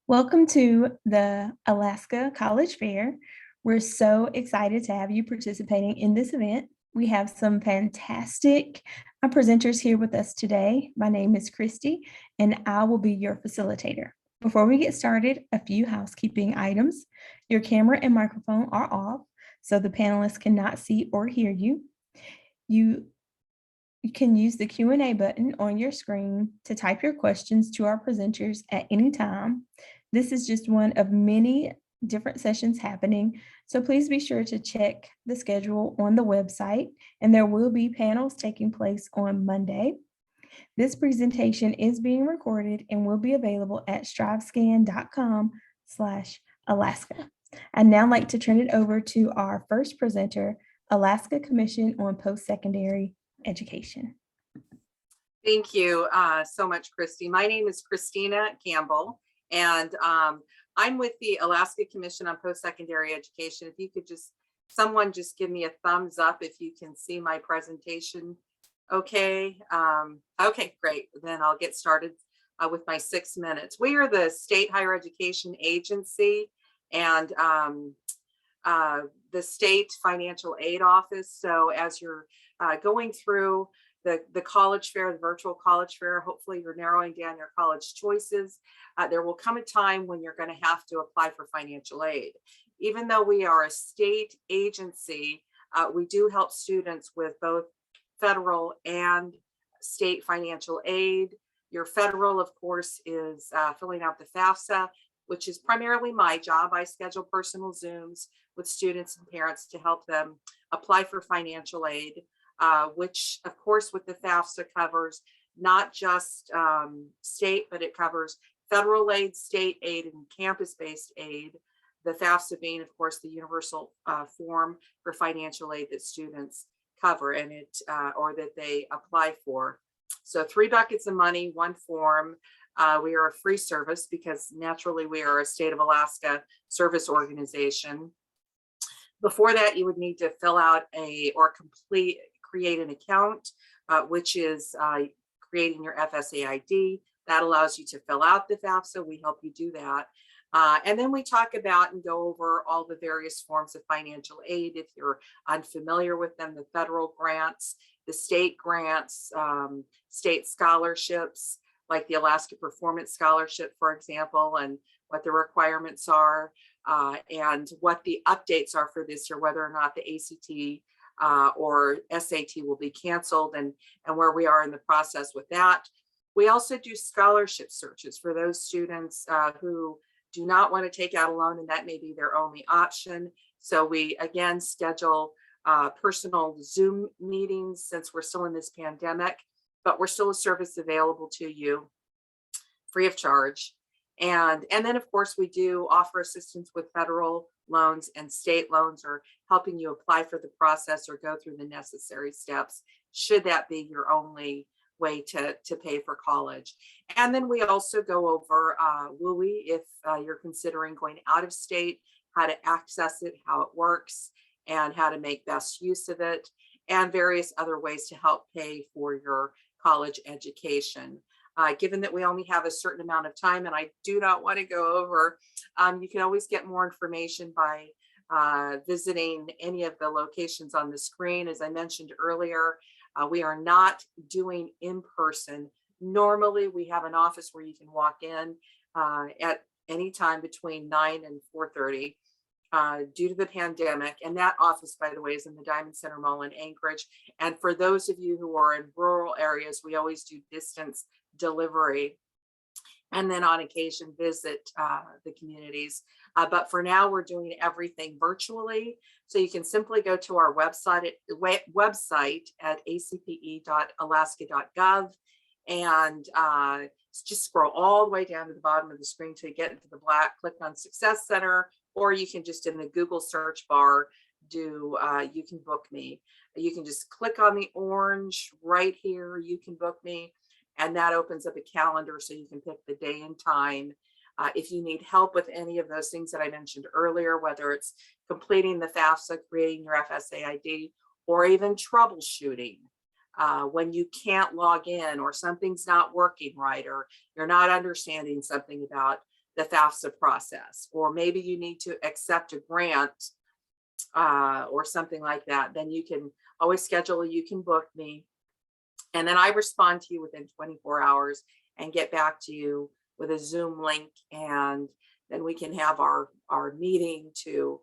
Welcome to the Alaska College Fair. We're so excited to have you participating in this event. We have some fantastic presenters here with us today. My name is Christy, and I will be your facilitator. Before we get started, a few housekeeping items. Your camera and microphone are off, so the panelists cannot see or hear you. You can use the Q&A button on your screen to type your questions to our presenters at any time. This is just one of many different sessions happening, so please be sure to check the schedule on the website, and there will be panels taking place on Monday. This presentation is being recorded and will be available at strivescan.com/Alaska. I'd now like to turn it over to our first presenter, Alaska Commission on Postsecondary Education. Thank you so much, Christy. My name is Christina Campbell, and I'm with the Alaska Commission on Postsecondary Education. If you could someone just give me a thumbs up if you can see my presentation. Okay. Okay, great. Then I'll get started with my 6 minutes. We are the state higher education agency and the state financial aid office. So as you're going through the college fair, the virtual college fair, hopefully you're narrowing down your college choices. There will come a time when you're going to have to apply for financial aid. Even though we are a state agency, we do help students with both federal and state financial aid. Your federal, of course, is filling out the FAFSA, which is primarily my job. I schedule personal Zooms with students and parents to help them apply for financial aid, which of course with the FAFSA covers not just state, but it covers federal aid, state aid, and campus-based aid. The FAFSA being, of course, the universal form for financial aid that students cover and or that they apply for. So 3 buckets of money, 1 form. We are a free service because naturally we are a state of Alaska service organization. Before that, you would need to fill out create an account, which is creating your FSA ID. That allows you to fill out the FAFSA. We help you do that. And then we talk about and go over all the various forms of financial aid. If you're unfamiliar with them, the federal grants, the state grants, state scholarships, like the Alaska Performance Scholarship, for example, and what the requirements are, and what the updates are for this year, whether or not the ACT or SAT will be canceled, and where we are in the process with that. We also do scholarship searches for those students who do not want to take out a loan, and that may be their only option. So we again schedule personal Zoom meetings since we're still in this pandemic, but we're still a service available to you free of charge. And then of course we do offer assistance with federal loans and state loans, or helping you apply for the process or go through the necessary steps, should that be your only way to pay for college. And then we also go over WUI if you're considering going out of state, how to access it, how it works, and how to make best use of it, and various other ways to help pay for your college education. Given that we only have a certain amount of time and I do not want to go over, you can always get more information by visiting any of the locations on the screen. As I mentioned earlier, we are not doing in person. Normally we have an office where you can walk in at any time between 9 and 4:30 due to the pandemic. And that office, by the way, is in the Diamond Center Mall in Anchorage. And for those of you who are in rural areas, we always do distance delivery, and then on occasion visit the communities. But for now, we're doing everything virtually. So you can simply go to our website at acpe.alaska.gov and just scroll all the way down to the bottom of the screen to get into the black, click on Success Center, or you can just in the Google search bar do You Can Book Me. You can just click on the orange right here, You Can Book Me, and that opens up a calendar so you can pick the day and time. If you need help with any of those things that I mentioned earlier, whether it's completing the FAFSA, creating your FSA ID, or even troubleshooting when you can't log in or something's not working right, or you're not understanding something about the FAFSA process, or maybe you need to accept a grant or something like that, then you can always schedule, you can book me. And then I respond to you within 24 hours and get back to you with a Zoom link. And then we can have our meeting to,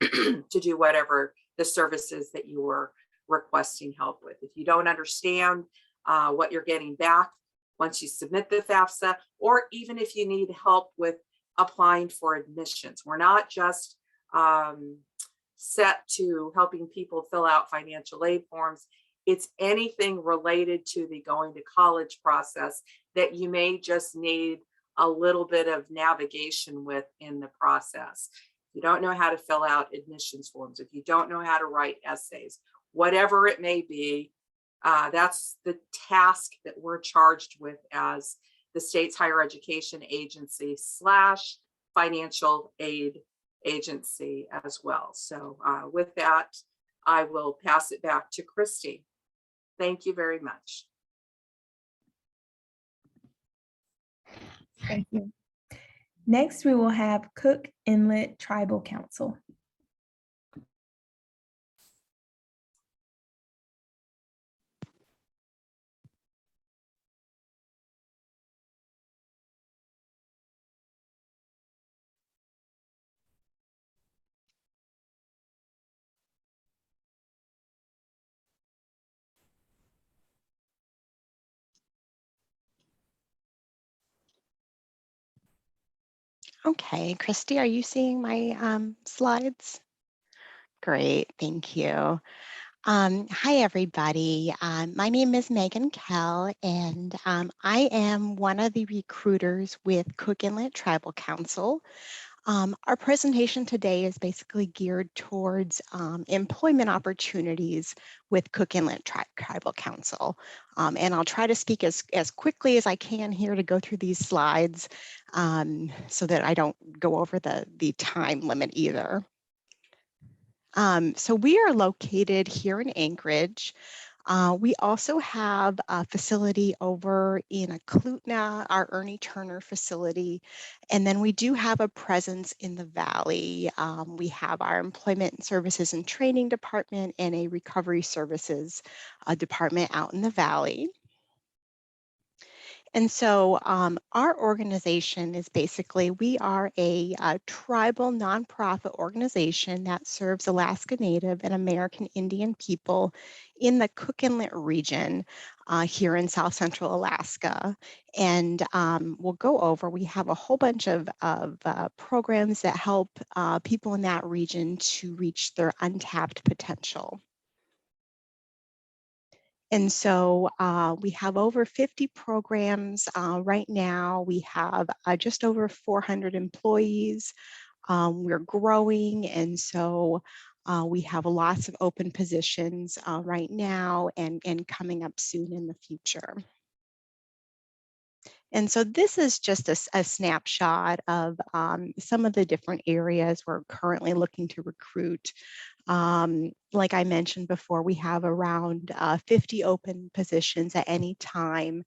to do whatever the services that you were requesting help with. If you don't understand what you're getting back once you submit the FAFSA, or even if you need help with applying for admissions, we're not just set to helping people fill out financial aid forms. It's anything related to the going to college process that you may just need a little bit of navigation with in the process. If you don't know how to fill out admissions forms, if you don't know how to write essays, whatever it may be, that's the task that we're charged with as the state's higher education agency / financial aid agency as well. So with that, I will pass it back to Christy. Thank you very much. Thank you. Next, we will have Cook Inlet Tribal Council. Okay, Christy, are you seeing my slides? Great, thank you. Hi, everybody. My name is Megan Kell, and I am one of the recruiters with Cook Inlet Tribal Council. Our presentation today is basically geared towards employment opportunities with Cook Inlet Tribal Council. And I'll try to speak as quickly as I can here to go through these slides so that I don't go over the time limit either. So we are located here in Anchorage. We also have a facility over in Eklutna, our Ernie Turner facility, and then we do have a presence in the Valley. We have our Employment Services and Training Department and a Recovery Services department out in the Valley. And so our organization is basically, we are a tribal nonprofit organization that serves Alaska Native and American Indian people in the Cook Inlet region here in South Central Alaska. And we'll go over, we have a whole bunch of programs that help people in that region to reach their untapped potential. And so we have over 50 programs right now. We have just over 400 employees. We're growing, and so we have lots of open positions right now and coming up soon in the future. And so this is just a snapshot of some of the different areas we're currently looking to recruit. Like I mentioned before, we have around 50 open positions at any time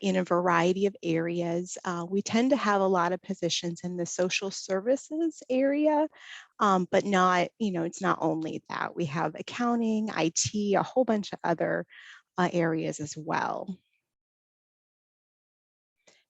in a variety of areas. We tend to have a lot of positions in the social services area, but not, it's not only that. We have accounting, IT, a whole bunch of other areas as well.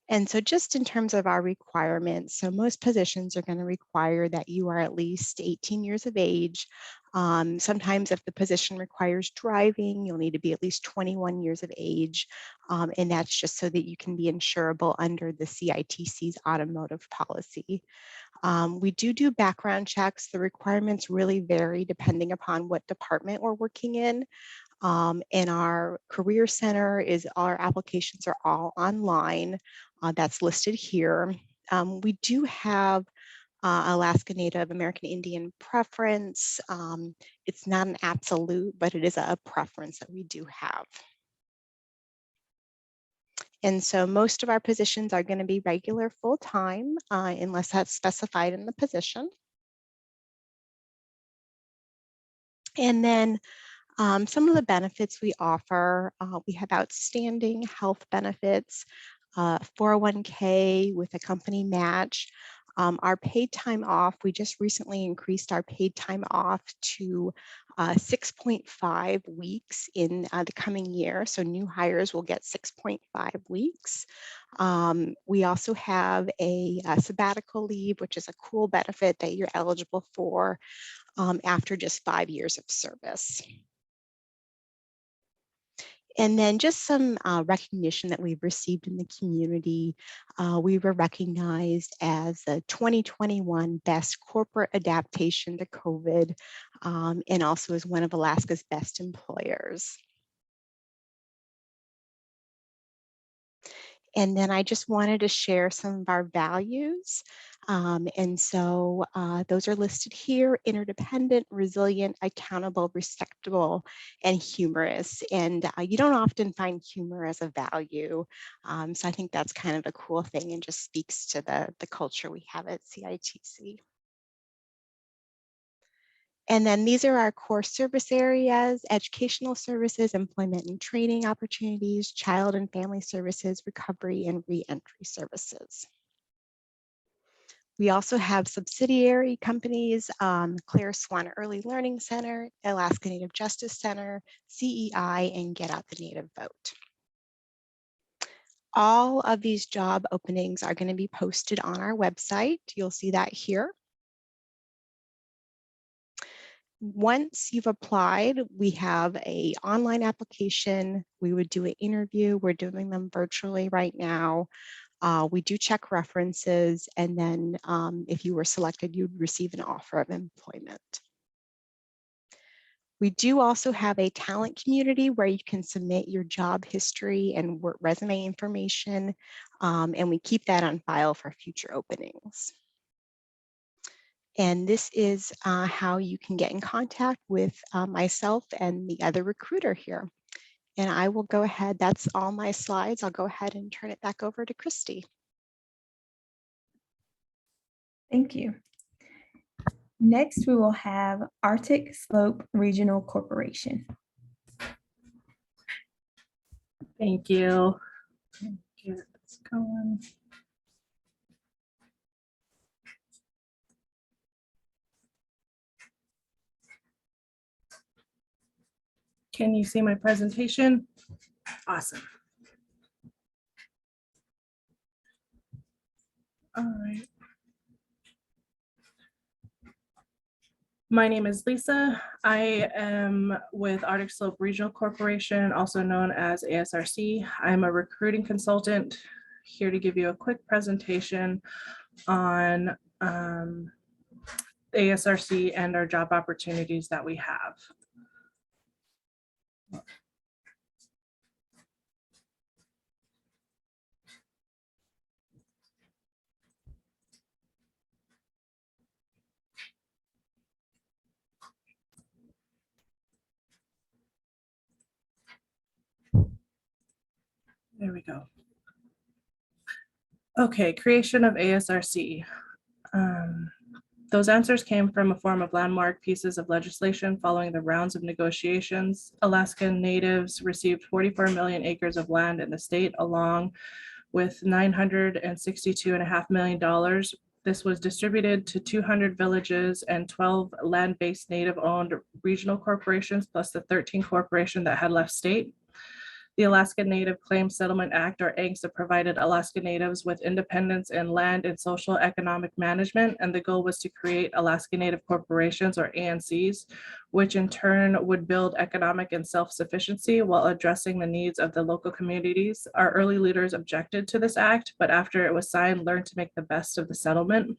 And so just in terms of our requirements, so most positions are going to require that you are at least 18 years of age. Sometimes if the position requires driving, you'll need to be at least 21 years of age. And that's just so that you can be insurable under the CITC's automotive policy. We do background checks. The requirements really vary depending upon what department we're working in. And our career center our applications are all online. That's listed here. We do have Alaska Native American Indian preference. It's not an absolute, but it is a preference that we do have. And so most of our positions are going to be regular full-time unless that's specified in the position. And then some of the benefits we offer, we have outstanding health benefits. 401k with a company match. Our paid time off, we just recently increased our paid time off to 6.5 weeks in the coming year. So new hires will get 6.5 weeks. We also have a sabbatical leave, which is a cool benefit that you're eligible for after just 5 years of service. And then just some recognition that we've received in the community. We were recognized as the 2021 Best Corporate Adaptation to COVID, and also as one of Alaska's best employers. And then I just wanted to share some of our values. And so those are listed here: interdependent, resilient, accountable, respectable, and humorous. And you don't often find humor as a value. So I think that's kind of a cool thing and just speaks to the culture we have at CITC. And then these are our core service areas: educational services, employment and training opportunities, child and family services, recovery and re-entry services. We also have subsidiary companies: Claire Swan Early Learning Center, Alaska Native Justice Center, CEI, and Get Out the Native Vote. All of these job openings are going to be posted on our website. You'll see that here. Once you've applied, we have an online application. We would do an interview. We're doing them virtually right now. We do check references, and then if you were selected, you'd receive an offer of employment. We do also have a talent community where you can submit your job history and resume information, and we keep that on file for future openings. And this is how you can get in contact with myself and the other recruiter here. And I will go ahead, that's all my slides. I'll go ahead and turn it back over to Christy. Thank you. Next, we will have Arctic Slope Regional Corporation. Thank you. Get this going. Can you see my presentation? Awesome. All right. My name is Lisa. I am with Arctic Slope Regional Corporation, also known as ASRC. I'm a recruiting consultant here to give you a quick presentation on ASRC and our job opportunities that we have. There we go. Okay, creation of ASRC. Those answers came from a form of landmark pieces of legislation following the rounds of negotiations. Alaskan Natives received 44 million acres of land in the state, along with $962.5 million. This was distributed to 200 villages and 12 land-based Native-owned regional corporations, plus the 13 corporations that had left state. The Alaska Native Claims Settlement Act, or ANCSA, provided Alaska Natives with independence in land and social economic management, and the goal was to create Alaska Native corporations, or ANCs, which in turn would build economic and self-sufficiency while addressing the needs of the local communities. Our early leaders objected to this act, but after it was signed, learned to make the best of the settlement.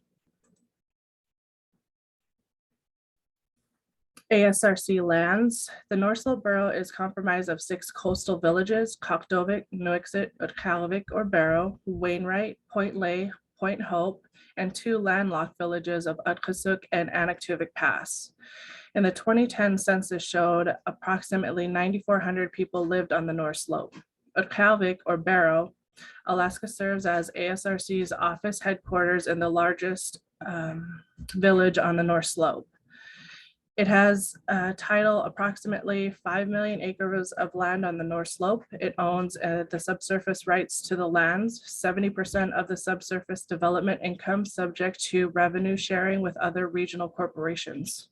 ASRC lands. The North Slope Borough is comprised of 6 coastal villages: Koktovik, Nuiqsut, Utqiagvik or Barrow, Wainwright, Point Lay, Point Hope, and 2 landlocked villages of Utqiagvik and Anaktuvik Pass. In the 2010 census showed approximately 9,400 people lived on the North Slope. Utqiagvik or Barrow, Alaska serves as ASRC's office headquarters and the largest village on the North Slope. It has title approximately 5 million acres of land on the North Slope. It owns the subsurface rights to the lands, 70% of the subsurface development income subject to revenue sharing with other regional corporations.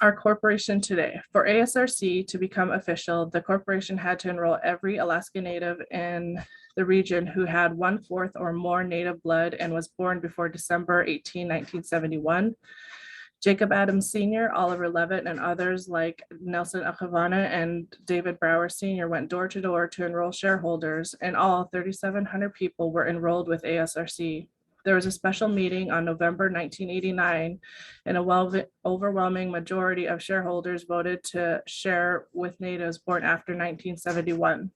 Our corporation today. For ASRC to become official, the corporation had to enroll every Alaska Native in the region who had 1/4 or more Native blood and was born before December 18, 1971. Jacob Adams Sr., Oliver Levitt, and others like Nelson Akavana and David Brower Sr. went door to door to enroll shareholders. In all, 3,700 people were enrolled with ASRC. There was a special meeting on November 1989, and a overwhelming majority of shareholders voted to share with natives born after 1971.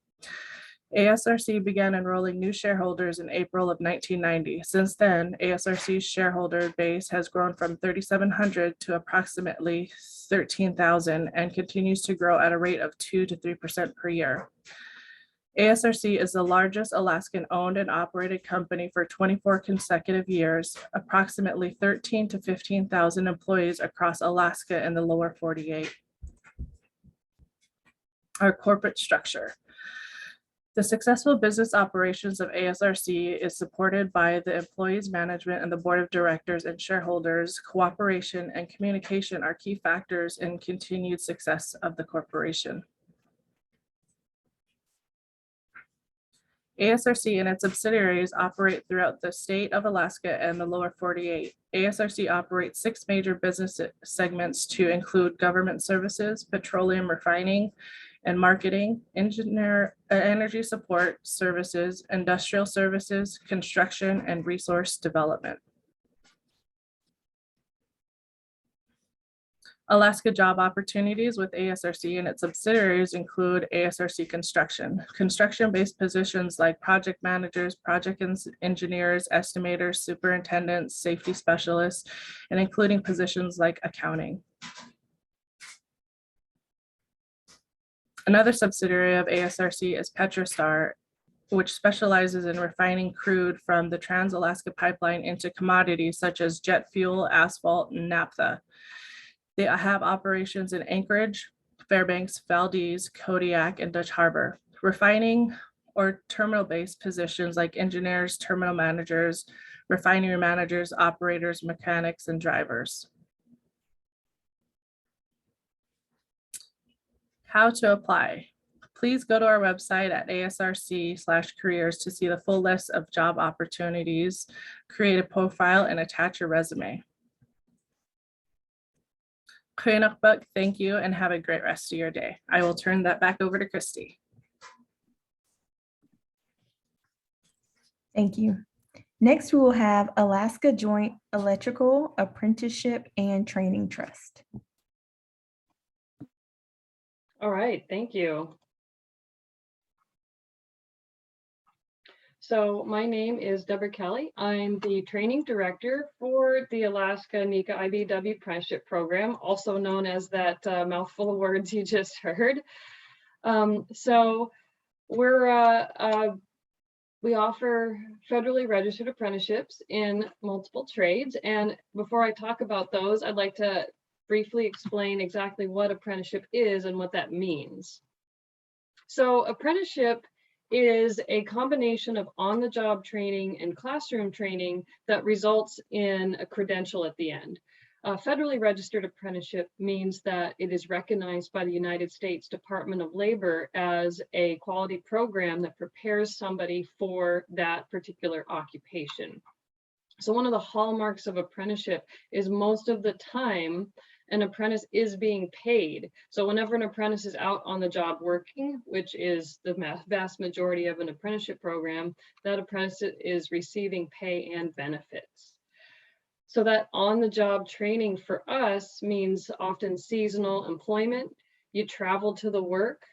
ASRC began enrolling new shareholders in April of 1990. Since then, ASRC's shareholder base has grown from 3,700 to approximately 13,000 and continues to grow at a rate of 2 to 3% per year. ASRC is the largest Alaskan owned and operated company for 24 consecutive years, approximately 13 to 15,000 employees across Alaska and the lower 48. Our corporate structure. The successful business operations of ASRC is supported by the employees, management, and the board of directors and shareholders. Cooperation and communication are key factors in continued success of the corporation. ASRC and its subsidiaries operate throughout the state of Alaska and the lower 48. ASRC operates 6 major business segments to include government services, petroleum refining and marketing, energy support services, industrial services, construction, and resource development. Alaska job opportunities with ASRC and its subsidiaries include ASRC Construction. Construction-based positions like project managers, project engineers, estimators, superintendents, safety specialists, and including positions like accounting. Another subsidiary of ASRC is Petrostar, which specializes in refining crude from the Trans-Alaska Pipeline into commodities such as jet fuel, asphalt, and naphtha. They have operations in Anchorage, Fairbanks, Valdez, Kodiak, and Dutch Harbor. Refining or terminal-based positions like engineers, terminal managers, refinery managers, operators, mechanics, and drivers. How to apply. Please go to our website at asrc/careers to see the full list of job opportunities, create a profile, and attach your resume. Thank you and have a great rest of your day. I will turn that back over to Christy. Thank you. Next, we will have Alaska Joint Electrical Apprenticeship and Training Trust. All right, thank you. So my name is Deborah Kelly. I'm the training director for the Alaska NECA IBEW Apprenticeship Program, also known as that mouthful of words you just heard. So we offer federally registered apprenticeships in multiple trades. And before I talk about those, I'd like to briefly explain exactly what apprenticeship is and what that means. So apprenticeship is a combination of on-the-job training and classroom training that results in a credential at the end. A federally registered apprenticeship means that it is recognized by the United States Department of Labor as a quality program that prepares somebody for that particular occupation. So one of the hallmarks of apprenticeship is most of the time an apprentice is being paid. So whenever an apprentice is out on the job working, which is the vast majority of an apprenticeship program, that apprentice is receiving pay and benefits. So that on-the-job training for us means often seasonal employment. You travel to the work.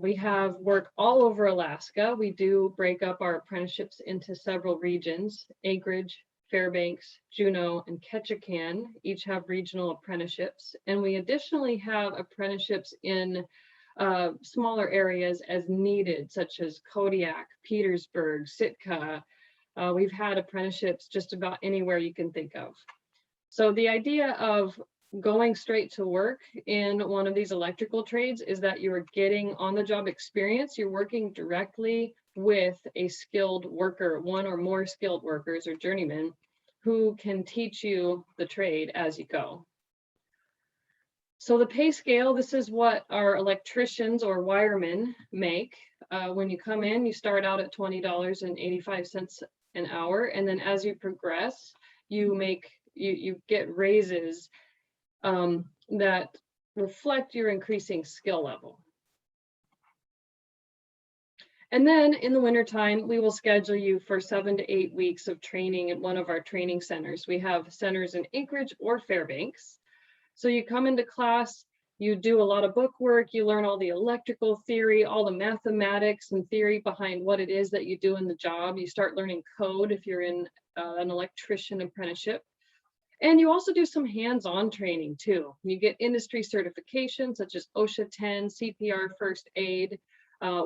We have work all over Alaska. We do break up our apprenticeships into several regions. Anchorage, Fairbanks, Juneau, and Ketchikan each have regional apprenticeships. And we additionally have apprenticeships in smaller areas as needed, such as Kodiak, Petersburg, Sitka, We've had apprenticeships just about anywhere you can think of. So the idea of going straight to work in one of these electrical trades is that you are getting on-the-job experience. You're working directly with a skilled worker, one or more skilled workers or journeymen, who can teach you the trade as you go. So the pay scale, this is what our electricians or wiremen make. When you come in, you start out at $20.85 an hour, and then as you progress, you get raises that reflect your increasing skill level. And then in the wintertime, we will schedule you for 7 to 8 weeks of training at one of our training centers. We have centers in Anchorage or Fairbanks. So you come into class, you do a lot of book work, you learn all the electrical theory, all the mathematics and theory behind what it is that you do in the job. You start learning code if you're in an electrician apprenticeship. And you also do some hands-on training too. You get industry certifications such as OSHA 10, CPR first aid.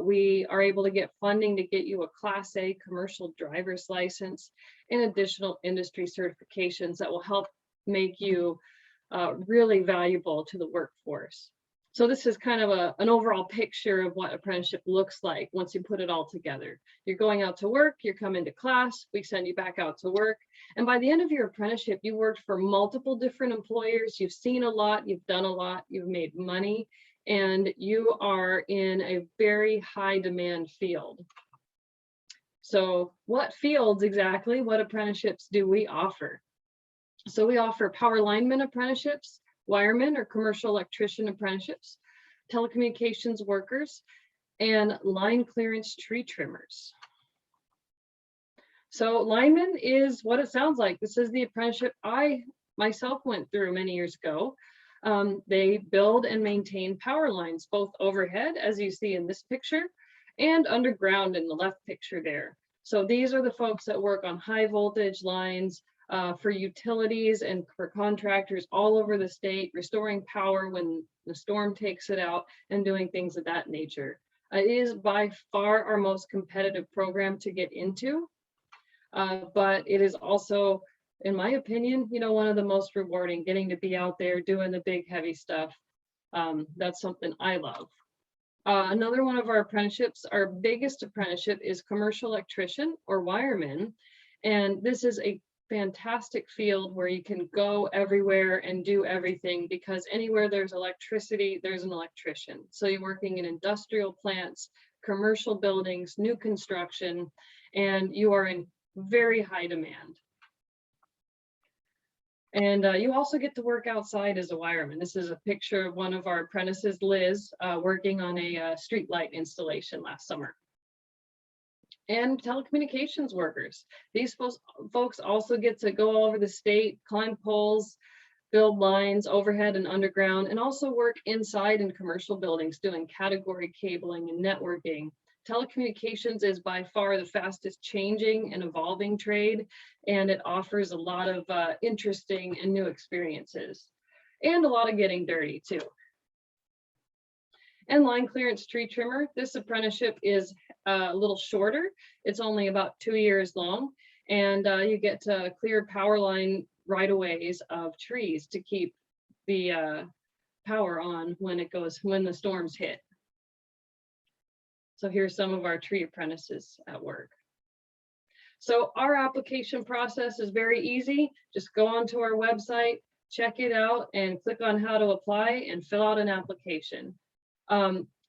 We are able to get funding to get you a Class A commercial driver's license and additional industry certifications that will help make you really valuable to the workforce. So this is kind of an overall picture of what apprenticeship looks like once you put it all together. You're going out to work, you're coming to class, we send you back out to work. And by the end of your apprenticeship, you worked for multiple different employers, you've seen a lot, you've done a lot, you've made money, and you are in a very high demand field. So what fields exactly, what apprenticeships do we offer? So we offer power lineman apprenticeships, wiremen or commercial electrician apprenticeships, telecommunications workers, and line clearance tree trimmers. So lineman is what it sounds like. This is the apprenticeship I myself went through many years ago. They build and maintain power lines, both overhead, as you see in this picture, and underground in the left picture there. So these are the folks that work on high voltage lines, for utilities and for contractors all over the state, restoring power when the storm takes it out and doing things of that nature. It is by far our most competitive program to get into, but it is also, in my opinion, one of the most rewarding, getting to be out there doing the big heavy stuff. That's something I love. Another one of our apprenticeships, our biggest apprenticeship, is commercial electrician or wireman. And this is a fantastic field where you can go everywhere and do everything, because anywhere there's electricity, there's an electrician. So you're working in industrial plants, commercial buildings, new construction, and you are in very high demand. And you also get to work outside as a wireman. This is a picture of one of our apprentices, Liz, working on a street light installation last summer. And telecommunications workers. These folks also get to go all over the state, climb poles, build lines overhead and underground, and also work inside in commercial buildings doing category cabling and networking. Telecommunications is by far the fastest changing and evolving trade, and it offers a lot of interesting and new experiences, and a lot of getting dirty too. And line clearance tree trimmer. This apprenticeship is a little shorter. It's only about 2 years long, and you get to clear power line right-of-ways of trees to keep the power on when the storms hit. So here's some of our tree apprentices at work. So our application process is very easy. Just go onto our website, check it out, and click on how to apply and fill out an application.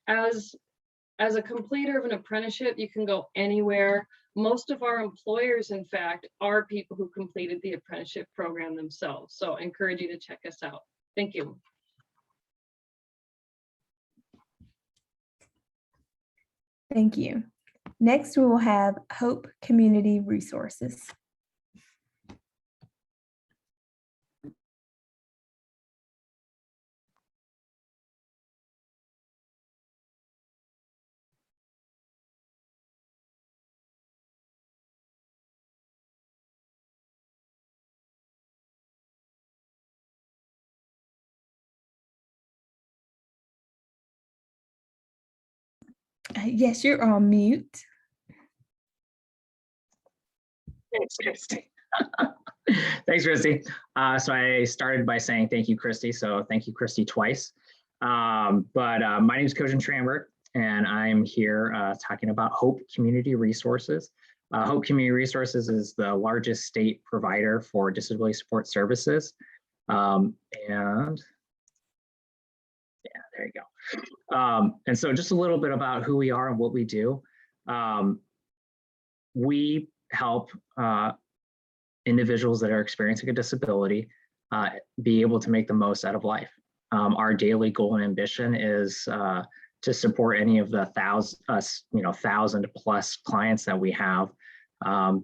As a completer of an apprenticeship, you can go anywhere. Most of our employers, in fact, are people who completed the apprenticeship program themselves. So I encourage you to check us out. Thank you. Thank you. Next, we will have Hope Community Resources. Yes, you're on mute. Thanks, Christy. Thanks, Christy. So I started by saying thank you, Christy. So thank you, Christy, twice. My name is Kojin Trambert, and I'm here talking about Hope Community Resources. Hope Community Resources is the largest state provider for disability support services. And yeah, there you go. And so just a little bit about who we are and what we do. We help individuals that are experiencing a disability be able to make the most out of life. Our daily goal and ambition is to support any of the 1,000 plus clients that we have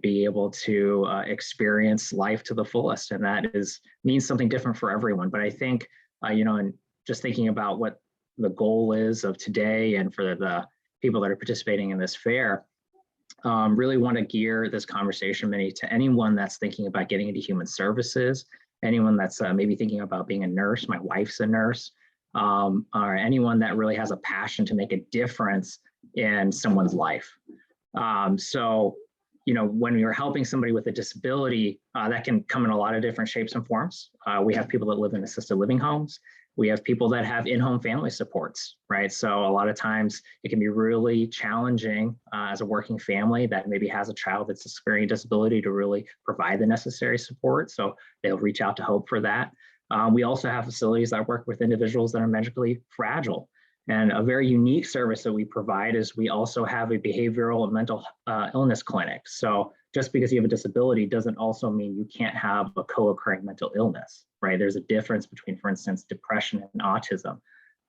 be able to experience life to the fullest, and that means something different for everyone. But I think and just thinking about what the goal is of today and for the people that are participating in this fair, really want to gear this conversation to anyone that's thinking about getting into human services, anyone that's maybe thinking about being a nurse. My wife's a nurse, or anyone that really has a passion to make a difference in someone's life. When you're helping somebody with a disability, that can come in a lot of different shapes and forms. We have people that live in assisted living homes. We have people that have in-home family supports, right? So a lot of times it can be really challenging as a working family that maybe has a child that's experiencing disability to really provide the necessary support. So they'll reach out to Hope for that. We also have facilities that work with individuals that are medically fragile. And a very unique service that we provide is we also have a behavioral and mental illness clinic. So just because you have a disability doesn't also mean you can't have a co-occurring mental illness, right? There's a difference between, for instance, depression and autism.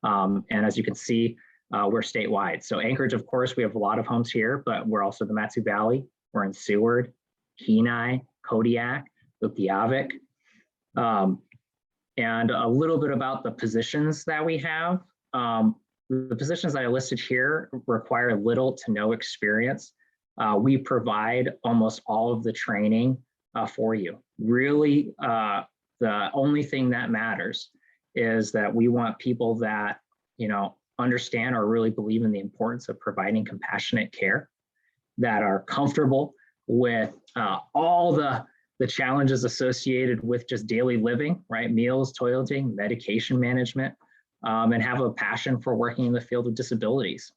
And as you can see, we're statewide. So Anchorage, of course, we have a lot of homes here, but we're also the Matsu Valley. We're in Seward, Kenai, Kodiak, Utqiagvik. And a little bit about the positions that we have. The positions that I listed here require little to no experience. We provide almost all of the training for you. Really, the only thing that matters is that we want people that, understand or really believe in the importance of providing compassionate care, that are comfortable with all the challenges associated with just daily living, right? Meals, toileting, medication management, and have a passion for working in the field of disabilities.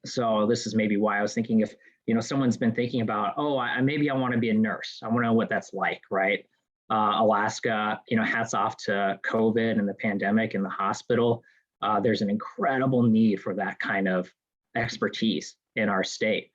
So this is maybe why I was thinking if, someone's been thinking about, maybe I want to be a nurse. I want to know what that's like, right? Alaska, hats off to COVID and the pandemic in the hospital. There's an incredible need for that kind of expertise in our state.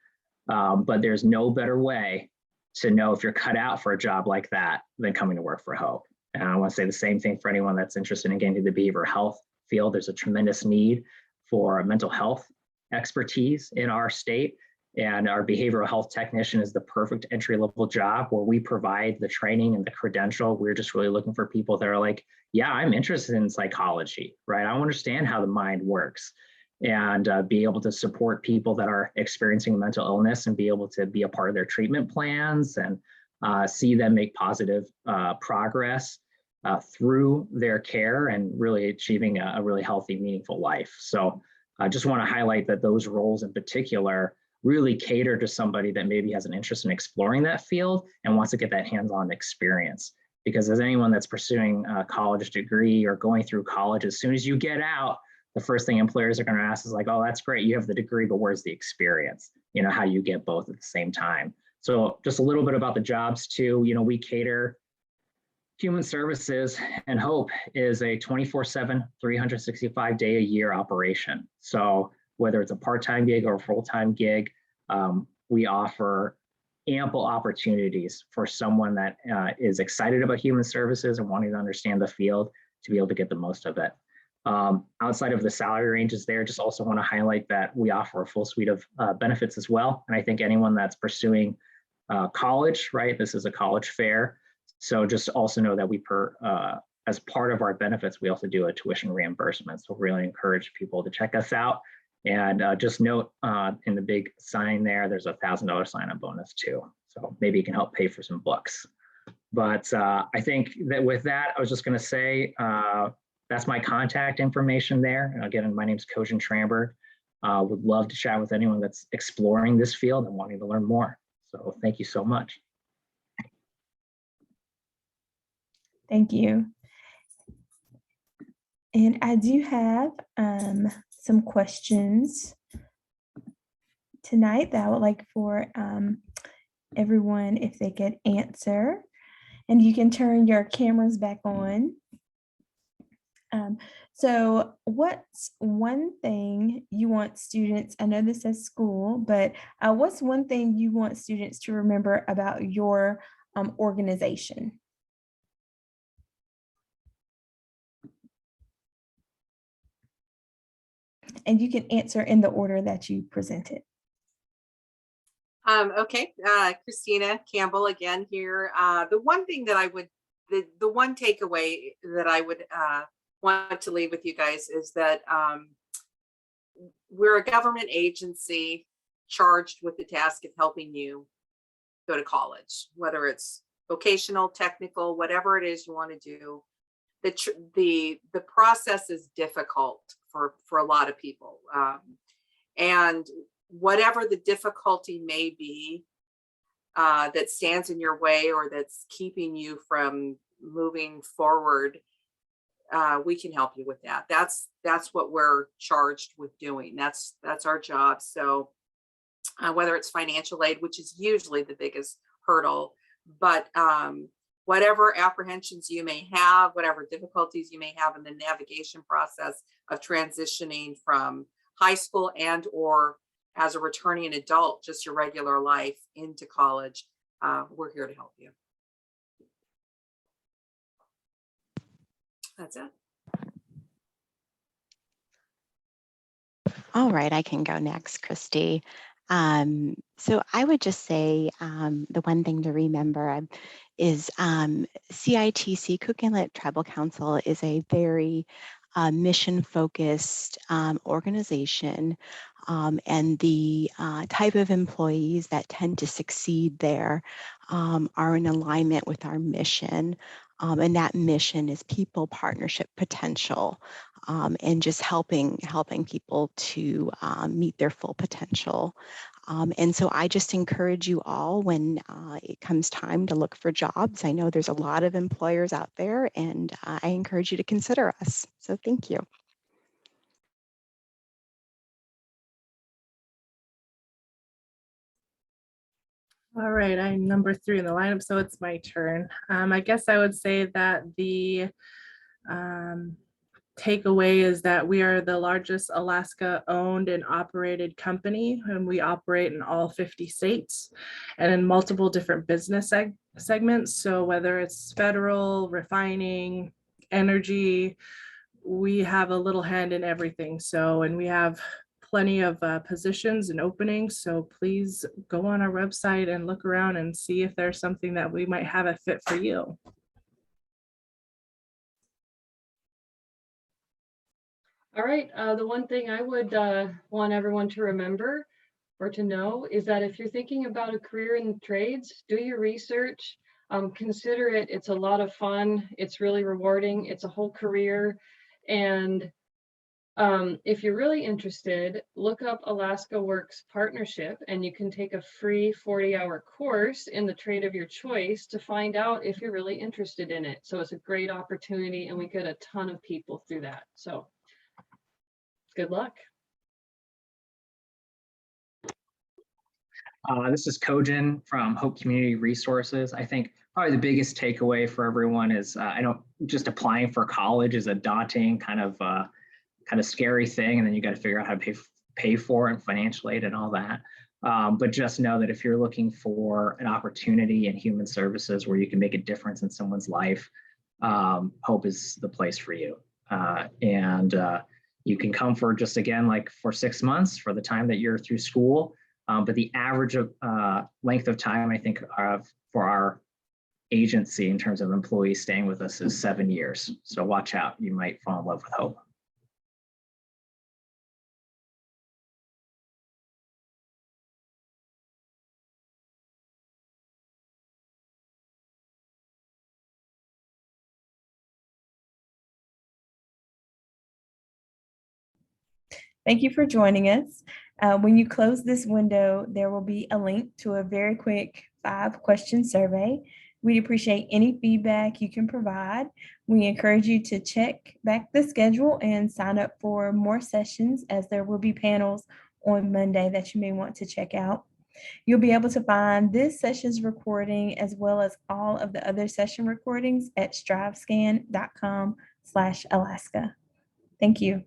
But there's no better way to know if you're cut out for a job like that than coming to work for Hope. And I want to say the same thing for anyone that's interested in getting into the behavioral health field. There's a tremendous need for mental health expertise in our state. And our behavioral health technician is the perfect entry-level job where we provide the training and the credential. We're just really looking for people that are like, yeah, I'm interested in psychology, right? I understand how the mind works, and be able to support people that are experiencing mental illness and be able to be a part of their treatment plans and see them make positive progress through their care and really achieving a really healthy, meaningful life. So I just want to highlight that those roles in particular really cater to somebody that maybe has an interest in exploring that field and wants to get that hands-on experience. Because as anyone that's pursuing a college degree or going through college, as soon as you get out, the first thing employers are going to ask is like, oh, that's great, you have the degree, but where's the experience? How you get both at the same time. So just a little bit about the jobs too. We cater human services, and Hope is a 24/7, 365-day-a-year operation. So whether it's a part-time gig or a full-time gig, we offer ample opportunities for someone that is excited about human services and wanting to understand the field to be able to get the most of it. Outside of the salary ranges there, just also want to highlight that we offer a full suite of benefits as well. And I think anyone that's pursuing college, right, this is a college fair. So just also know that as part of our benefits, we also do a tuition reimbursement. So really encourage people to check us out. And just note in the big sign there, there's a $1,000 sign-up bonus too. So maybe it can help pay for some books. But I think that with that, I was just going to say, that's my contact information there. Again, my name is Kojin Trambert. Would love to chat with anyone that's exploring this field and wanting to learn more. So thank you so much. Thank you. And I do have some questions tonight that I would like for everyone, if they could answer. And you can turn your cameras back on. So what's one thing you want students, I know this says school, but what's one thing you want students to remember about your organization? And you can answer in the order that you presented. Okay, Christina Campbell again here. The one thing that I would, the one takeaway that I would want to leave with you guys is that we're a government agency charged with the task of helping you go to college, whether it's vocational, technical, whatever it is you want to do. The process is difficult for a lot of people, and whatever the difficulty may be that stands in your way or that's keeping you from moving forward, we can help you with that. That's what we're charged with doing. That's our job. So whether it's financial aid, which is usually the biggest hurdle, but whatever apprehensions you may have, whatever difficulties you may have in the navigation process of transitioning from high school and or as a returning adult, just your regular life into college, we're here to help you. That's it. All right, I can go next, Christy. So I would just say the one thing to remember is CITC, Cook Inlet Tribal Council, is a very mission-focused organization, and the type of employees that tend to succeed there are in alignment with our mission. And that mission is people, partnership, potential, and just helping people to meet their full potential. And so I just encourage you all, when it comes time to look for jobs, I know there's a lot of employers out there, and I encourage you to consider us. So thank you. All right, I'm number 3 in the lineup, so it's my turn. I guess I would say that the takeaway is that we are the largest Alaska owned and operated company, and we operate in all 50 states and in multiple different business segments. So whether it's federal, refining, energy, we have a little hand in everything. So, and we have plenty of positions and openings. So please go on our website and look around and see if there's something that we might have a fit for you. All right, the one thing I would want everyone to remember or to know is that if you're thinking about a career in trades, do your research, consider it. It's a lot of fun. It's really rewarding. It's a whole career. And if you're really interested, look up Alaska Works Partnership, and you can take a free 40-hour course in the trade of your choice to find out if you're really interested in it. So it's a great opportunity, and we get a ton of people through that. So good luck. This is Kojin from Hope Community Resources. I think probably the biggest takeaway for everyone is just applying for college is a daunting kind of scary thing, and then you got to figure out how to pay for it and financial aid and all that. But just know that if you're looking for an opportunity in human services where you can make a difference in someone's life, Hope is the place for you. You can come for just, again, like for 6 months for the time that you're through school. But the average of length of time, I think, for our agency in terms of employees staying with us is 7 years. So watch out, you might fall in love with Hope. Thank you for joining us. When you close this window, there will be a link to a very quick 5-question survey. We'd appreciate any feedback you can provide. We encourage you to check back the schedule and sign up for more sessions, as there will be panels on Monday that you may want to check out. You'll be able to find this session's recording as well as all of the other session recordings at strivescan.com/Alaska. Thank you.